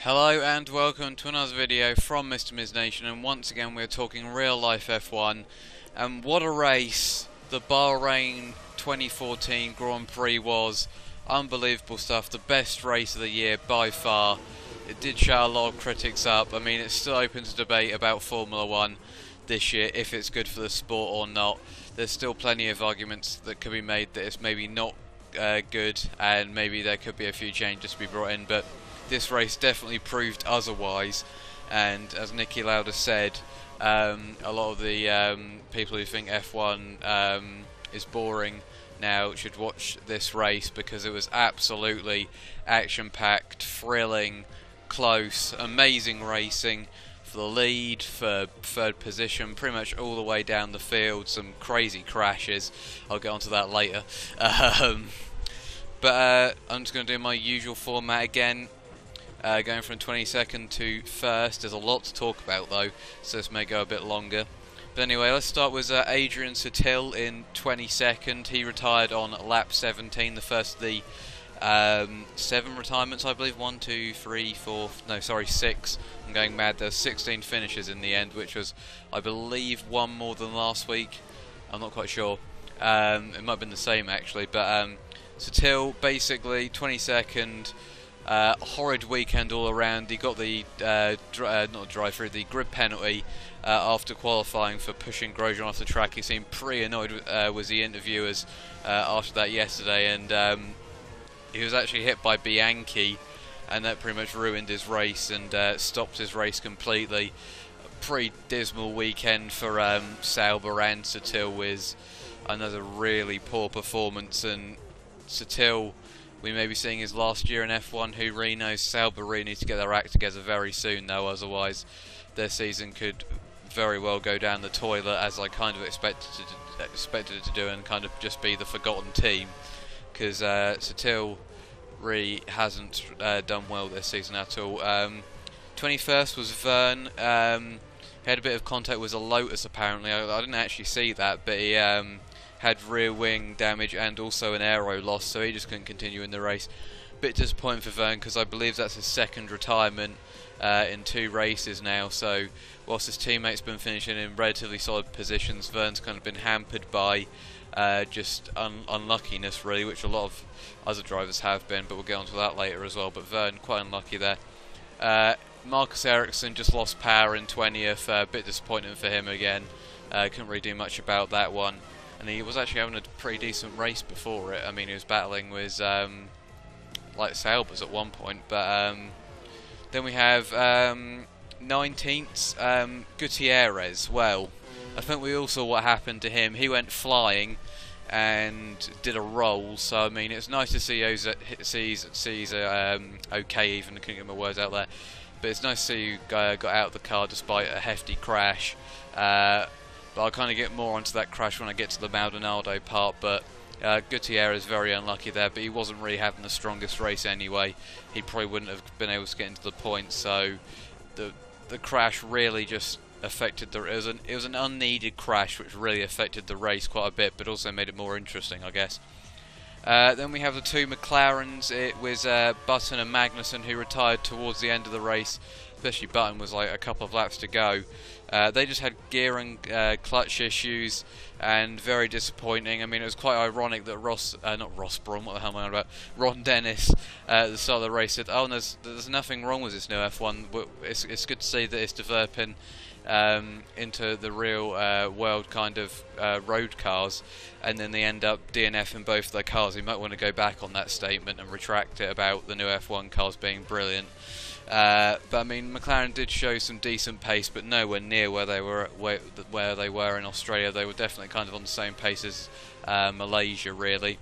Hello and welcome to another video from Mr. Miz Nation, and once again we're talking real life F1, and what a race the Bahrain 2014 Grand Prix was. Unbelievable stuff, the best race of the year by far. It did shut a lot of critics up. I mean, it's still open to debate about Formula 1 this year, if it's good for the sport or not. There's still plenty of arguments that could be made that it's maybe not good, and maybe there could be a few changes to be brought in, but this race definitely proved otherwise. And as Nicky Lauda said, a lot of the people who think F1 is boring now should watch this race, because it was absolutely action-packed, thrilling, close, amazing racing for the lead, for third position, pretty much all the way down the field. Some crazy crashes, I'll get onto that later. But I'm just going to do my usual format again. Going from 22nd to first. There's a lot to talk about though, so this may go a bit longer. But anyway, let's start with Adrian Sutil in 22nd. He retired on lap 17, the first of the 7 retirements, I believe. 1, 2, 3, 4, no, sorry, 6. I'm going mad. There's 16 finishes in the end, which was, I believe, one more than last week. I'm not quite sure. It might have been the same actually, but Sutil basically 22nd. Horrid weekend all around. He got the not drive-through, the grid penalty after qualifying for pushing Grosjean off the track. He seemed pretty annoyed with the interviewers after that yesterday, and he was actually hit by Bianchi, and that pretty much ruined his race and stopped his race completely. A pretty dismal weekend for Sauber and Sutil, with another really poor performance. And Sutil, we may be seeing his last year in F1. Who really knows? Sauber really need to get their act together very soon though, otherwise their season could very well go down the toilet, as I kind of expected it to do, and kind of just be the forgotten team, because Sutil really hasn't done well this season at all. 21st was Verne. He had a bit of contact with a Lotus apparently. I didn't actually see that, but he had rear wing damage and also an aero loss, so he just couldn't continue in the race. Bit disappointing for Verne, because I believe that's his second retirement in 2 races now. So whilst his teammates been finishing in relatively solid positions, Verne's kind of been hampered by just unluckiness really, which a lot of other drivers have been, but we'll get onto that later as well. But Verne quite unlucky there. Marcus Ericsson just lost power in 20th, a bit disappointing for him again. Couldn't really do much about that one. And he was actually having a pretty decent race before it. I mean, he was battling with like Saubers at one point. But then we have 19th, Gutierrez. Well, I think we all saw what happened to him. He went flying and did a roll. So I mean, it's nice to see he's okay. Even I couldn't get my words out there. But it's nice to see you got out of the car despite a hefty crash. But I'll kind of get more onto that crash when I get to the Maldonado part. But Gutierrez very unlucky there, but he wasn't really having the strongest race anyway. He probably wouldn't have been able to get into the points, so the crash really just affected the. It was an unneeded crash, which really affected the race quite a bit, but also made it more interesting, I guess. Then we have the 2 McLarens. It was Button and Magnussen who retired towards the end of the race. Especially Button was like a couple of laps to go. They just had gear and clutch issues, and very disappointing. I mean, it was quite ironic that Ron Dennis at the start of the race said, "Oh, there's nothing wrong with this new F1. It's good to see that it's developing into the real world kind of road cars," and then they end up DNFing both their cars. You might want to go back on that statement and retract it about the new F1 cars being brilliant. But I mean, McLaren did show some decent pace, but nowhere near where they were in Australia. They were definitely kind of on the same pace as Malaysia, really.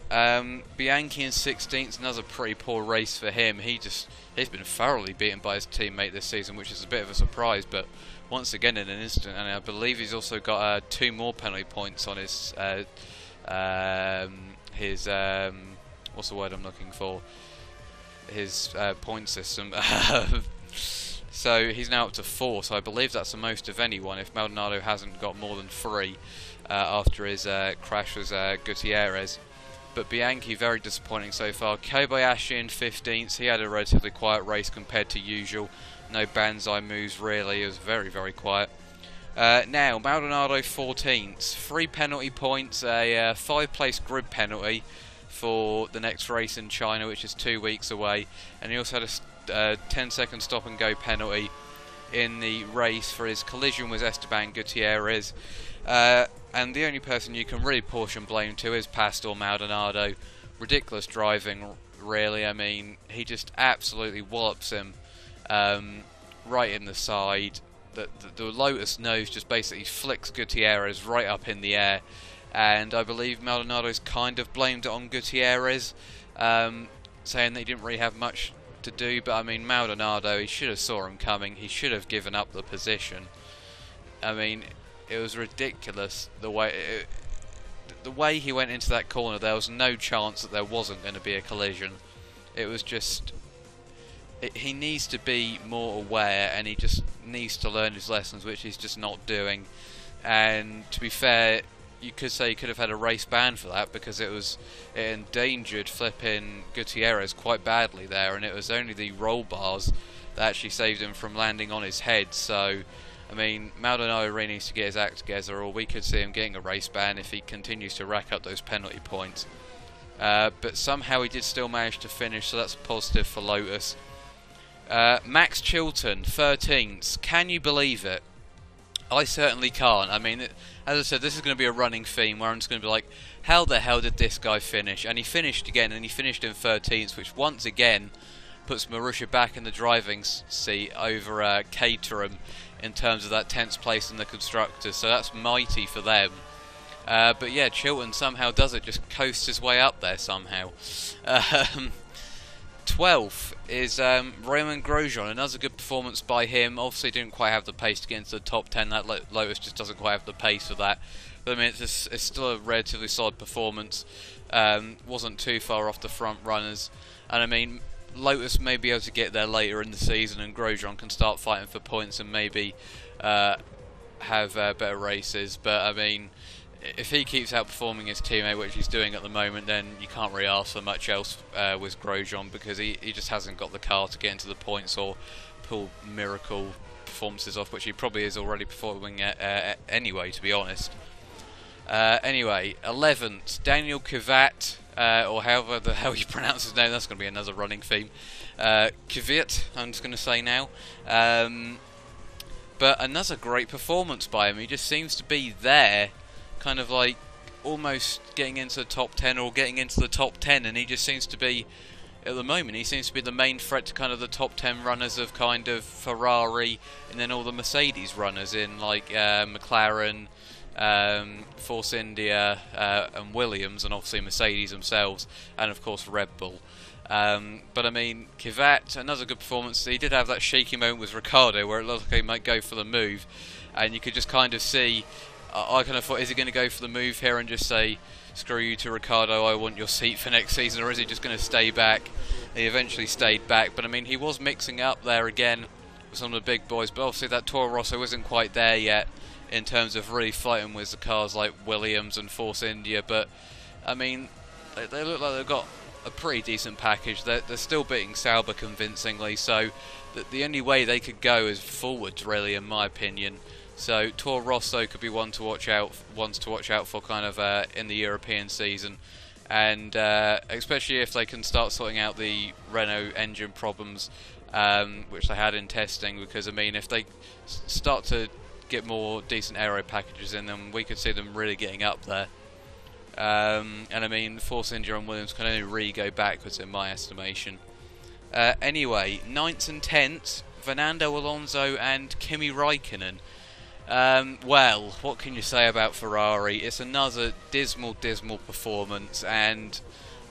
Bianchi in 16th, another pretty poor race for him. He's been thoroughly beaten by his teammate this season, which is a bit of a surprise. But once again, in an instant, and I believe he's also got 2 more penalty points on his what's the word I'm looking for? His point system. So he's now up to 4, so I believe that's the most of anyone, if Maldonado hasn't got more than 3 after his crash with Gutierrez. But Bianchi, very disappointing so far. Kobayashi in 15th. He had a relatively quiet race compared to usual. No banzai moves really. It was very, very quiet. Now, Maldonado 14th. 3 penalty points, a 5-place grid penalty for the next race in China, which is 2 weeks away. And he also had a 10-second stop and go penalty in the race for his collision with Esteban Gutierrez. And the only person you can really portion blame to is Pastor Maldonado. Ridiculous driving, really. I mean, he just absolutely wallops him right in the side. The Lotus nose just basically flicks Gutierrez right up in the air, and I believe Maldonado's kind of blamed it on Gutierrez, saying that he didn't really have much to do. But I mean, Maldonado, he should have saw him coming. He should have given up the position. I mean, it was ridiculous the way he went into that corner. There was no chance that there wasn't going to be a collision. It was just, he needs to be more aware, and he just needs to learn his lessons, which he's just not doing. And to be fair, you could say he could have had a race ban for that, because it endangered flipping Gutierrez quite badly there, and it was only the roll bars that actually saved him from landing on his head. So I mean, Maldonado really needs to get his act together, or we could see him getting a race ban if he continues to rack up those penalty points. But somehow he did still manage to finish, so that's positive for Lotus. Max Chilton, 13th. Can you believe it? I certainly can't. I mean, as I said, this is going to be a running theme where I'm just going to be like, how the hell did this guy finish? And he finished again, and he finished in 13th, which once again puts Marussia back in the driving seat over Caterham in terms of that 10th place in the constructors, so that's mighty for them. But yeah, Chilton somehow does it, just coasts his way up there somehow. 12th is Romain Grosjean. Another good performance by him. Obviously didn't quite have the pace to get into the top 10. That Lotus just doesn't quite have the pace for that. But I mean, it's still a relatively solid performance. Wasn't too far off the front runners. And I mean, Lotus may be able to get there later in the season, and Grosjean can start fighting for points and maybe have better races. But I mean, if he keeps outperforming his teammate, which he's doing at the moment, then you can't really ask for much else with Grosjean, because he just hasn't got the car to get into the points or pull miracle performances off, which he probably is already performing anyway, to be honest. Anyway, 11th, Daniel Kvyat, or however the hell you pronounce his name. That's going to be another running theme. Kvyat, I'm just going to say now. But another great performance by him. He just seems to be there, kind of like almost getting into the top 10 or getting into the top 10, and he just seems to be, at the moment, he seems to be the main threat to kind of the top 10 runners of kind of Ferrari, and then all the Mercedes runners in like McLaren, Force India, and Williams, and obviously Mercedes themselves, and of course Red Bull. But I mean, Kvyat, another good performance. He did have that shaky moment with Ricciardo where it looked like he might go for the move, and you could just kind of see, I kind of thought, is he going to go for the move here and just say, screw you to Ricciardo, I want your seat for next season, or is he just going to stay back? He eventually stayed back, but I mean, he was mixing up there again with some of the big boys, but obviously that Toro Rosso isn't quite there yet in terms of really fighting with the cars like Williams and Force India. But I mean, they look like they've got a pretty decent package. They're still beating Sauber convincingly, so the only way they could go is forwards, really, in my opinion. So Toro Rosso could be ones to watch out for, kind of in the European season, and especially if they can start sorting out the Renault engine problems, which they had in testing. Because I mean, if they start to get more decent aero packages in them, we could see them really getting up there. And I mean, Force India and Williams can only really go backwards in my estimation. Anyway, 9th and 10th, Fernando Alonso and Kimi Raikkonen. Well, what can you say about Ferrari? It's another dismal performance, and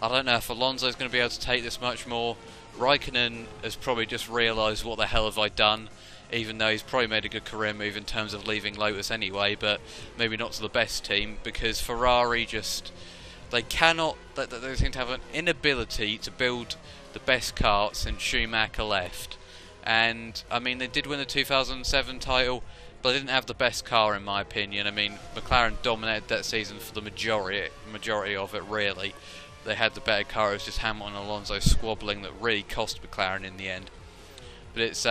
I don't know if Alonso's going to be able to take this much more. Raikkonen has probably just realised, what the hell have I done? Even though he's probably made a good career move in terms of leaving Lotus anyway, but maybe not to the best team, because Ferrari just, they seem to have an inability to build the best car since Schumacher left. And I mean, they did win the 2007 title, but they didn't have the best car, in my opinion. I mean, McLaren dominated that season for the majority of it, really. they had the better car. It was just Hamilton and Alonso squabbling that really cost McLaren in the end. But it's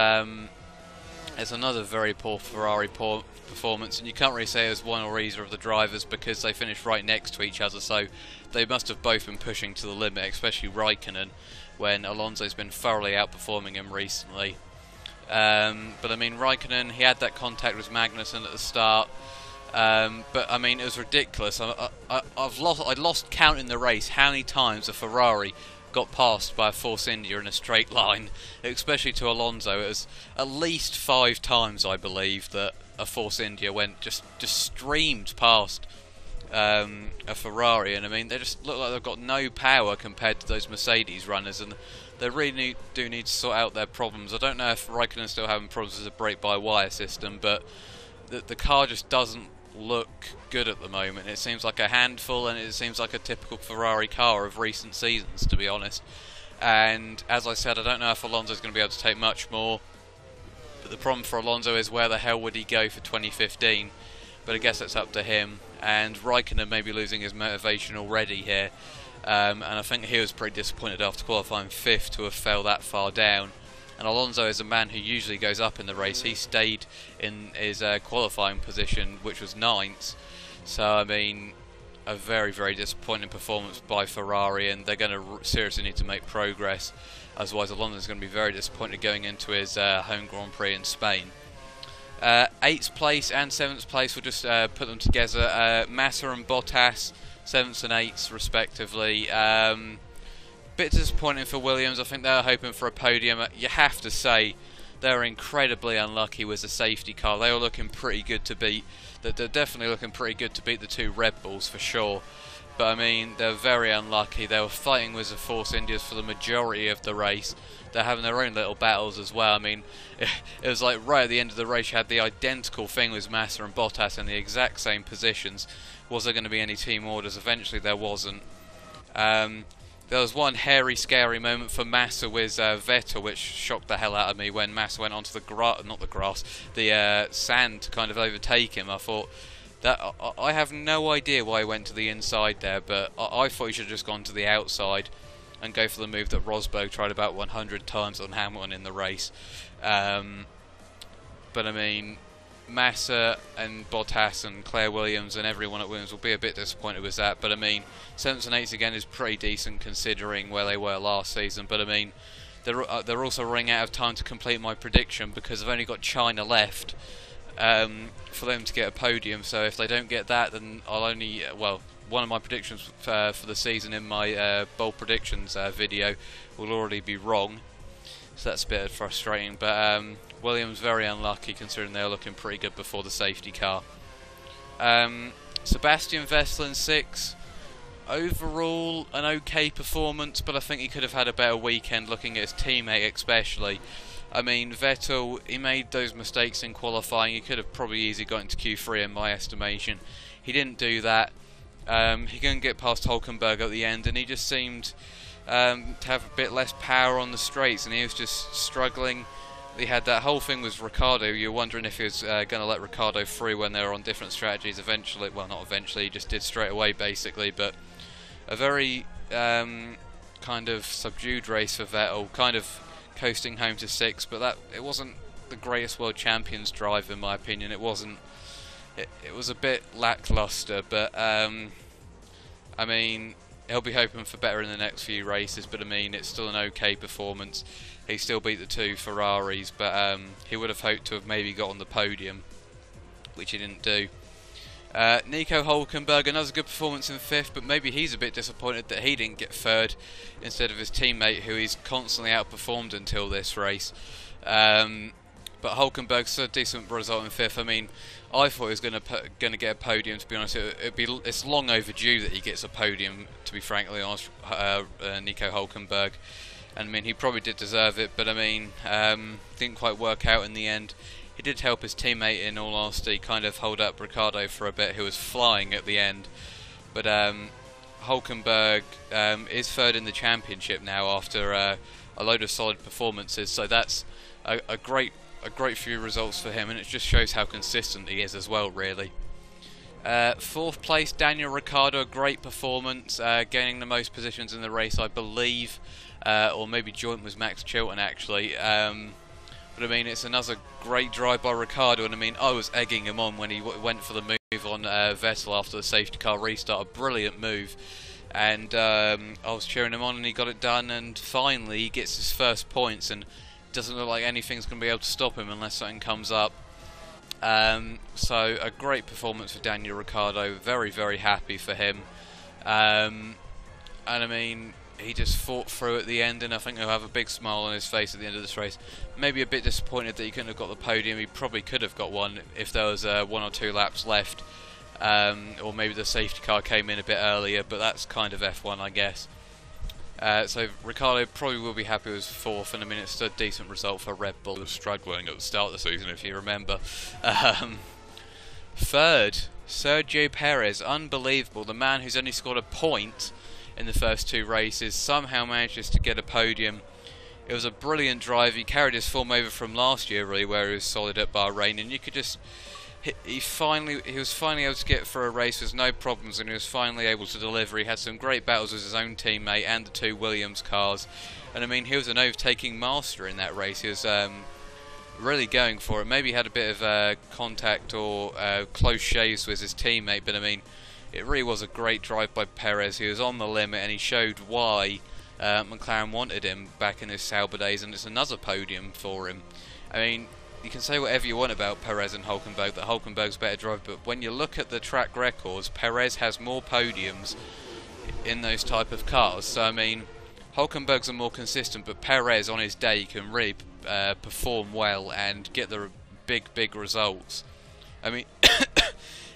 another very poor Ferrari performance, and you can't really say it was one or either of the drivers because they finished right next to each other, so they must have both been pushing to the limit, especially Raikkonen, when Alonso's been thoroughly outperforming him recently. But I mean, Raikkonen, he had that contact with Magnussen at the start, but I mean, it was ridiculous. I'd lost count in the race how many times a Ferrari got passed by a Force India in a straight line, especially to Alonso. It was at least 5 times, I believe, that a Force India went just streamed past a Ferrari, and I mean, they just look like they've got no power compared to those Mercedes runners, and they really do need to sort out their problems. I don't know if Raikkonen's still having problems with the brake-by-wire system, but the car just doesn't look good at the moment. It seems like a handful, and it seems like a typical Ferrari car of recent seasons, to be honest. And as I said, I don't know if Alonso's going to be able to take much more, but the problem for Alonso is where the hell would he go for 2015? But I guess that's up to him. And Raikkonen may be losing his motivation already here, and I think he was pretty disappointed after qualifying 5th to have fell that far down. And Alonso is a man who usually goes up in the race. He stayed in his qualifying position, which was 9th. So, I mean, a very, very disappointing performance by Ferrari, and they're going to seriously need to make progress. Otherwise, Alonso's going to be very disappointed going into his home Grand Prix in Spain. 8th place and 7th place, we'll just put them together. Massa and Bottas, 7th and 8th respectively. Bit disappointing for Williams. I think they were hoping for a podium. You have to say they were incredibly unlucky with the safety car. They were looking pretty good to beat. They're definitely looking pretty good to beat the 2 Red Bulls for sure. But I mean, they're very unlucky. They were fighting with the Force Indias for the majority of the race. They're having their own little battles as well. I mean, it was like right at the end of the race, you had the identical thing with Massa and Bottas in the exact same positions. Was there going to be any team orders? Eventually there wasn't. There was one hairy, scary moment for Massa with Vettel, which shocked the hell out of me when Massa went onto the sand to kind of overtake him. I thought that I have no idea why he went to the inside there, but I thought he should have just gone to the outside and go for the move that Rosberg tried about 100 times on Hamilton in the race. But I mean, Massa and Bottas and Claire Williams and everyone at Williams will be a bit disappointed with that. But I mean, 7th and 8th again is pretty decent considering where they were last season. But I mean, they're also running out of time to complete my prediction because I've only got China left for them to get a podium. So if they don't get that, then I'll only one of my predictions for the season in my bold predictions video will already be wrong. So that's a bit frustrating. But Williams very unlucky considering they were looking pretty good before the safety car. Sebastian Vettel in 6th. Overall an okay performance, but I think he could have had a better weekend looking at his teammate especially. I mean, Vettel, he made those mistakes in qualifying. He could have probably easily got into Q3 in my estimation. He didn't do that. He couldn't get past Hülkenberg at the end, and he just seemed to have a bit less power on the straights, and he was just struggling. He had that whole thing with Ricciardo. You're wondering if he was going to let Ricciardo through when they were on different strategies. Eventually, well, not eventually, he just did straight away basically. But a very kind of subdued race for Vettel, kind of coasting home to 6th. But it wasn't the greatest World Champions drive in my opinion. It wasn't. It was a bit lackluster, but I mean, he'll be hoping for better in the next few races. But I mean, it's still an okay performance. He still beat the 2 Ferraris, but he would have hoped to have maybe got on the podium, which he didn't do. Nico Hülkenberg, another good performance in 5th, but maybe he's a bit disappointed that he didn't get 3rd instead of his teammate, who he's constantly outperformed until this race. But Hülkenberg's a decent result in 5th. I mean, I thought he was going to get a podium. To be honest, it's long overdue that he gets a podium. To be frankly honest, Nico Hülkenberg, and I mean he probably did deserve it. But I mean, didn't quite work out in the end. He did help his teammate, in all honesty, kind of hold up Ricciardo for a bit, who was flying at the end. But Hülkenberg is 3rd in the championship now after a load of solid performances. So that's a great few results for him, and it just shows how consistent he is as well, really. Fourth place, Daniel Ricciardo, great performance, gaining the most positions in the race, I believe, or maybe joint was Max Chilton actually. But I mean, it's another great drive by Ricciardo, and I mean, I was egging him on when he went for the move on Vettel after the safety car restart, a brilliant move. And I was cheering him on, and he got it done, and finally he gets his first points, and doesn't look like anything's going to be able to stop him unless something comes up. So a great performance for Daniel Ricciardo, very, very happy for him. And I mean, he just fought through at the end, and I think he'll have a big smile on his face at the end of this race. Maybe a bit disappointed that he couldn't have got the podium. He probably could have got one if there was 1 or 2 laps left, or maybe the safety car came in a bit earlier, but that's kind of F1, I guess. So Ricciardo probably will be happy with 4th, and I mean, it's a decent result for Red Bull. He was struggling at the start of the season, if you remember. 3rd, Sergio Perez, unbelievable. The man who's only scored a point in the first 2 races somehow manages to get a podium. It was a brilliant drive. He carried his form over from last year, really, where he was solid at Bahrain, and you could just... He was finally able to get through a race with no problems, and he was finally able to deliver. He had some great battles with his own teammate and the 2 Williams cars, and I mean, he was an overtaking master in that race. He was really going for it. Maybe he had a bit of contact or close shaves with his teammate, but I mean, it really was a great drive by Perez. He was on the limit, and he showed why McLaren wanted him back in his Sauber days, and it's another podium for him. I mean, you can say whatever you want about Perez and Hulkenberg, that Hulkenberg's a better driver, but when you look at the track records, Perez has more podiums in those type of cars. So I mean, Hulkenberg's are more consistent, but Perez on his day can really perform well and get the big results. I mean,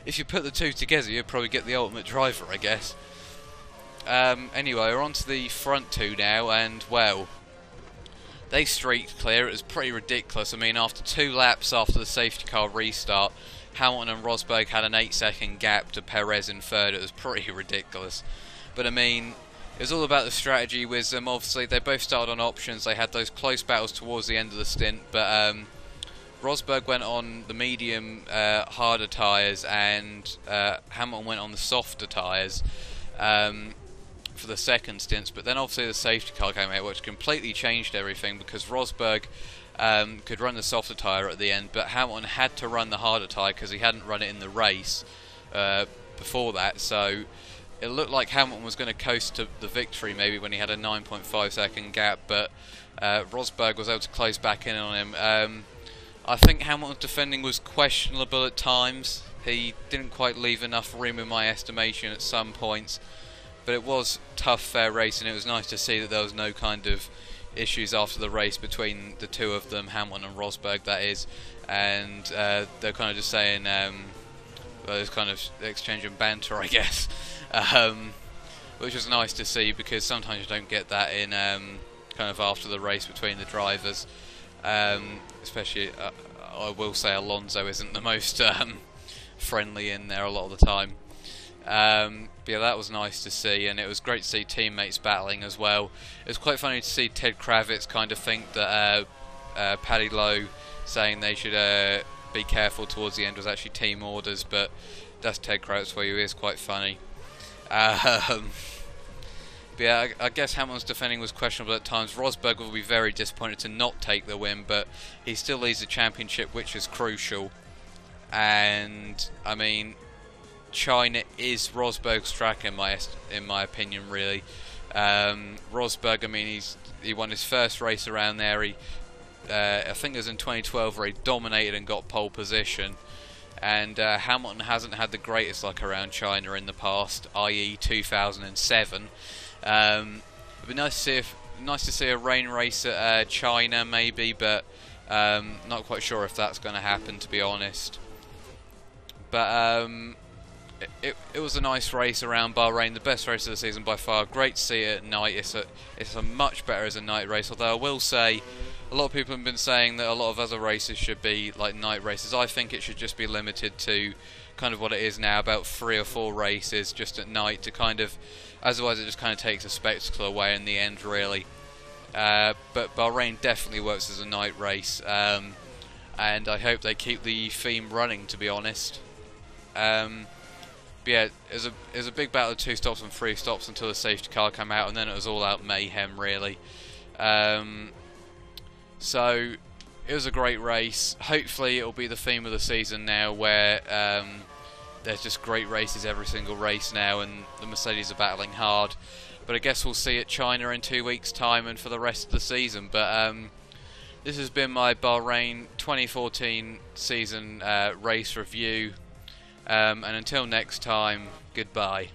if you put the 2 together, you'd probably get the ultimate driver, I guess. Anyway, we're on to the front 2 now, and well, they streaked clear. It was pretty ridiculous. I mean, after 2 laps after the safety car restart, Hamilton and Rosberg had an 8-second gap to Perez in 3rd. It was pretty ridiculous. But I mean, it was all about the strategy with them. Obviously, they both started on options. They had those close battles towards the end of the stint, but Rosberg went on the medium, harder tyres, and Hamilton went on the softer tyres for the second stints. But then obviously the safety car came out, which completely changed everything, because Rosberg could run the softer tyre at the end, but Hamilton had to run the harder tyre because he hadn't run it in the race before that. So it looked like Hamilton was going to coast to the victory maybe when he had a 9.5 second gap, but Rosberg was able to close back in on him. I think Hamilton's defending was questionable at times. He didn't quite leave enough room in my estimation at some points, but it was tough, fair racing. It was nice to see that there was no kind of issues after the race between the 2 of them, Hamilton and Rosberg, that is, and they're kind of just saying, well, there's kind of exchanging banter, I guess, which was nice to see, because sometimes you don't get that in kind of after the race between the drivers. Especially, I will say Alonso isn't the most friendly in there a lot of the time. But yeah, that was nice to see, and it was great to see teammates battling as well. It was quite funny to see Ted Kravitz kind of think that Paddy Lowe saying they should be careful towards the end was actually team orders, but that's Ted Kravitz for you. He is quite funny. But yeah, I guess Hamilton's defending was questionable at times. Rosberg will be very disappointed to not take the win, but he still leads the championship, which is crucial. And I mean, China is Rosberg's track in my opinion, really. Rosberg, I mean, he won his first race around there. I think it was in 2012 where he dominated and got pole position. And Hamilton hasn't had the greatest luck around China in the past, i.e. 2007. It'd be nice to see a rain race at China maybe, but not quite sure if that's going to happen, to be honest. But it was a nice race around Bahrain, the best race of the season by far. Great to see it at night. It's a much better as a night race, although I will say a lot of people have been saying that a lot of other races should be like night races. I think it should just be limited to kind of what it is now, about 3 or 4 races just at night, to kind of, otherwise it just kind of takes a spectacle away in the end, really. But Bahrain definitely works as a night race, and I hope they keep the theme running, to be honest. But yeah, it was a big battle of 2 stops and 3 stops until the safety car came out, and then it was all out mayhem really. So it was a great race. Hopefully it'll be the theme of the season now, where there's just great races every single race now, and the Mercedes are battling hard. But I guess we'll see at China in 2 weeks' time and for the rest of the season. But this has been my Bahrain 2014 season race review. And until next time, goodbye.